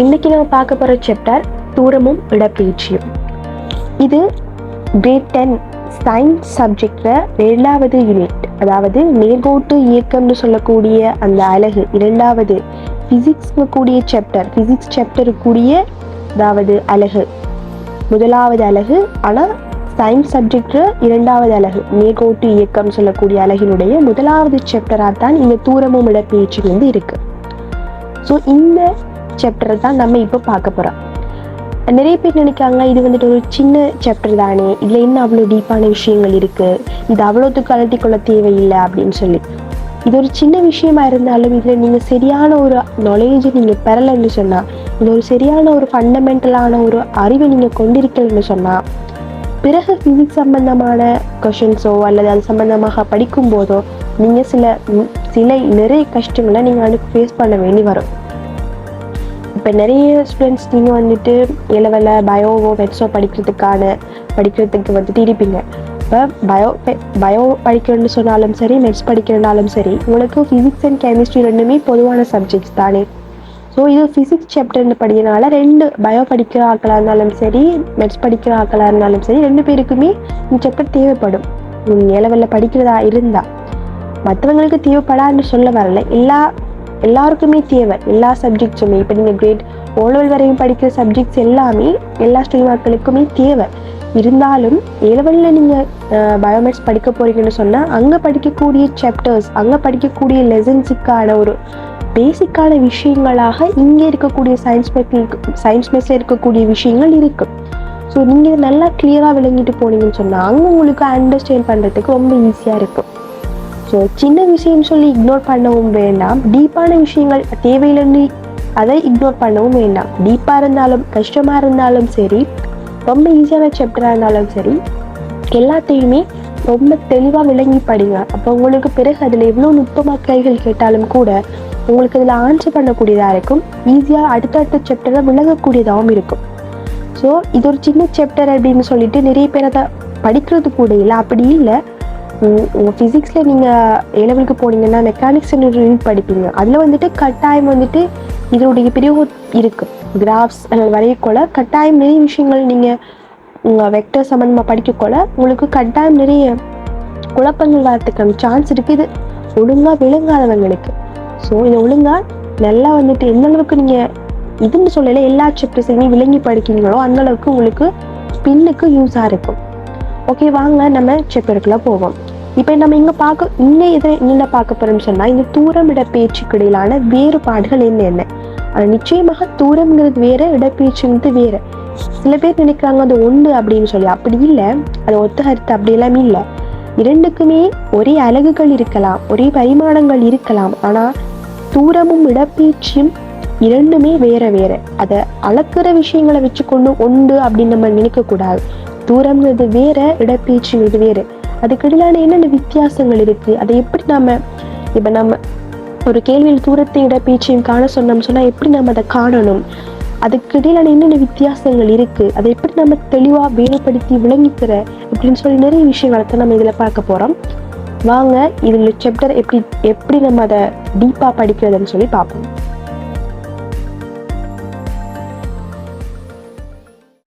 இன்னைக்கு நம்ம பார்க்க போகிற சாப்டர் தூரமும் இடப்பெயர்ச்சியும். இது கிரேட் 10 சயின்ஸ் சப்ஜெக்டில் 2வது யூனிட், அதாவது நேர்கோட்டு இயக்கம்னு சொல்லக்கூடிய அந்த அலகு 2வது ஃபிசிக்ஸ்க்கு கூடிய சாப்டர், ஃபிசிக்ஸ் சாப்டருக்குரிய அதாவது அலகு 1வது அலகு. ஆனால் சயின்ஸ் சப்ஜெக்டில் 2வது அலகு நேர்கோட்டு இயக்கம் சொல்லக்கூடிய அலகினுடைய 1வது சாப்டராக தான் இந்த தூரமும் இடப்பெயர்ச்சி வந்து இருக்கு. ஸோ இந்த சாப்டரை தான் நம்ம இப்போ பார்க்க போகிறோம். நிறைய பேர் நினைக்காங்க இது வந்துட்டு ஒரு சின்ன சாப்டர் தானே, இதில் என்ன அவ்வளோ டீப்பான விஷயங்கள் இருக்குது, இது அவ்வளோத்துக்கு அலட்டி கொள்ள தேவையில்லை அப்படின்னு சொல்லி. இது ஒரு சின்ன விஷயமா இருந்தாலும் இதில் நீங்கள் சரியான ஒரு நாலேஜை நீங்கள் பெறலைன்னு சொன்னால், இது ஒரு சரியான ஒரு ஃபண்டமெண்டலான ஒரு அறிவை நீங்கள் கொண்டிருக்கலன்னு சொன்னால், பிறகு ஃபிசிக்ஸ் சம்பந்தமான கொஷின்ஸோ அல்லது அது சம்பந்தமாக படிக்கும் போதோ நீங்கள் நிறைய கஷ்டங்களை நீங்கள் ஃபேஸ் பண்ண வேண்டி வரும். இப்போ நிறைய ஸ்டூடெண்ட்ஸ் நீங்கள் வந்துட்டு லெவலில் பயோவோ மெட்ஸோ படிக்கிறதுக்கு வந்துட்டு இருப்பீங்க. இப்போ பயோ படிக்கிறேன்னு சொன்னாலும் சரி, மெட்ஸ் படிக்கிறனாலும் சரி, உங்களுக்கு ஃபிசிக்ஸ் அண்ட் கெமிஸ்ட்ரி ரெண்டுமே பொதுவான சப்ஜெக்ட்ஸ் தானே. ஸோ இது ஃபிசிக்ஸ் சாப்டர்னு படிக்கிறனால பயோ படிக்கிற ஆக்களாக இருந்தாலும் சரி, மெட்ஸ் படிக்கிற ஆக்களாக இருந்தாலும் சரி, 2 பேருக்குமே இந்த சாப்டர் தேவைப்படும். லெவலில் படிக்கிறதா இருந்தால் மற்றவங்களுக்கு தேவைப்படாதுன்னு சொல்ல வரல, எல்லாருக்குமே தேவை, எல்லா சப்ஜெக்ட்ஸுமே. இப்போ நீங்கள் கிரேட் ஓலெவல் வரையும் படிக்கிற சப்ஜெக்ட்ஸ் எல்லாமே எல்லா ஸ்டூடெண்ட் மக்களுக்குமே தேவை. இருந்தாலும் லெவலில் நீங்கள் பயோமேட்ஸ் படிக்க போகிறீங்கன்னு சொன்னால் அங்கே படிக்கக்கூடிய சாப்டர்ஸ், அங்கே படிக்கக்கூடிய லெசன்ஸுக்கான ஒரு பேசிக்கான விஷயங்களாக இங்கே இருக்கக்கூடிய சயின்ஸ் மெட்ஸில் இருக்கக்கூடிய விஷயங்கள் இருக்குது. ஸோ நீங்கள் நல்லா கிளியராக விளங்கிட்டு போனீங்கன்னு சொன்னால் அங்கே உங்களுக்கு அண்டர்ஸ்டாண்ட் பண்ணுறதுக்கு ரொம்ப ஈஸியாக இருக்கும். ஸோ சின்ன விஷயம் சொல்லி இக்னோர் பண்ணவும் வேண்டாம், டீப்பான விஷயங்கள் தேவையில்லைன்னு அதை இக்னோர் பண்ணவும் வேண்டாம். டீப்பாக இருந்தாலும் கஷ்டமாக இருந்தாலும் சரி, ரொம்ப ஈஸியான சாப்டராக இருந்தாலும் சரி, எல்லாத்தையுமே ரொம்ப தெளிவாக விளங்கி படிங்க. அப்போ உங்களுக்கு பிறகு அதில் எவ்வளோ நுட்பமாக கைகள் கேட்டாலும் கூட உங்களுக்கு அதில் ஆன்சர் பண்ணக்கூடியதாக இருக்கும், ஈஸியாக அடுத்தடுத்த சாப்டரை விளங்கக்கூடியதாகவும் இருக்கும். ஸோ இது ஒரு சின்ன சாப்டர் அப்படின்னு சொல்லிட்டு நிறைய பேர் அதை படிக்கிறது கூட இல்லை. அப்படி இல்லை, உங்கள் ஃபிசிக்ஸில் நீங்கள் லெவலுக்கு போனீங்கன்னா மெக்கானிக்ஸ் யூனிட் படிப்பீங்க. அதில் வந்துட்டு கட்டாயம் வந்துட்டு இதனுடைய பிரிவு இருக்குது. கிராஃப்ஸ் வரையக்கொள்ள கட்டாயம் நிறைய விஷயங்கள் நீங்கள் உங்கள் வெக்டர் சம்மந்தமாக படிக்கக்கொள்ள உங்களுக்கு கட்டாயம் நிறைய குழப்பங்கள் வரத்துக்கான சான்ஸ் இருக்குது, இது ஒழுங்காக விளங்காதவங்களுக்கு. ஸோ இதை ஒழுங்காக நல்லா வந்துட்டு எந்த அளவுக்கு நீங்கள் இதுன்னு சொல்லலை எல்லா சாப்டர்ஸையுமே விளங்கி படிக்கிறீங்களோ அந்தளவுக்கு உங்களுக்கு பின்னுக்கு யூஸாக இருக்கும். ஓகே, வாங்க நம்ம சாப்டருக்குள்ளே போவோம். இப்போ நம்ம இங்கே என்ன பார்க்க போகிறோம்னு சொன்னால், இந்த தூரம் இடப்பெயர்ச்சிக்கு இடையிலான வேறுபாடுகள் என்னென்ன. அது நிச்சயமாக தூரம்ங்கிறது வேறு, இடப்பெயர்ச்சிங்கிறது வேறு. சில பேர் நினைக்கிறாங்க அது ஒன்று அப்படின்னு சொல்லி. அப்படி இல்லை, அது ஒத்த கருத்து அப்படி எல்லாமே இல்லை. 2க்குமே ஒரே அலகுகள் இருக்கலாம், ஒரே பரிமாணங்கள் இருக்கலாம். ஆனால் தூரமும் இடப்பெயர்ச்சியும் 2மே வேற வேறு. அதை அளக்குற விஷயங்களை வச்சுக்கொண்டு ஒன்று அப்படின்னு நம்ம நினைக்கக்கூடாது. தூரம்ங்கிறது வேற, இடப்பெயர்ச்சிங்கிறது வேறு. அதுக்கு இடையிலான என்னென்ன வித்தியாசங்கள் இருக்குது, அதை எப்படி நம்ம ஒரு கேள்வியில் தூரத்தை இடப்பெயர்ச்சியும் காண சொன்னால் எப்படி நம்ம அதை காணணும், அதுக்கு இடையிலான என்னென்ன வித்தியாசங்கள் இருக்குது, அதை எப்படி நம்ம தெளிவாக வேறுபடுத்தி விளங்கிக்கிற அப்படின்னு சொல்லி நிறைய விஷயங்களை தான் நம்ம இதில் பார்க்க போகிறோம். வாங்க இதில் சாப்டர் எப்படி நம்ம அதை டீப்பாக படிக்கிறதுன்னு சொல்லி பார்ப்போம்.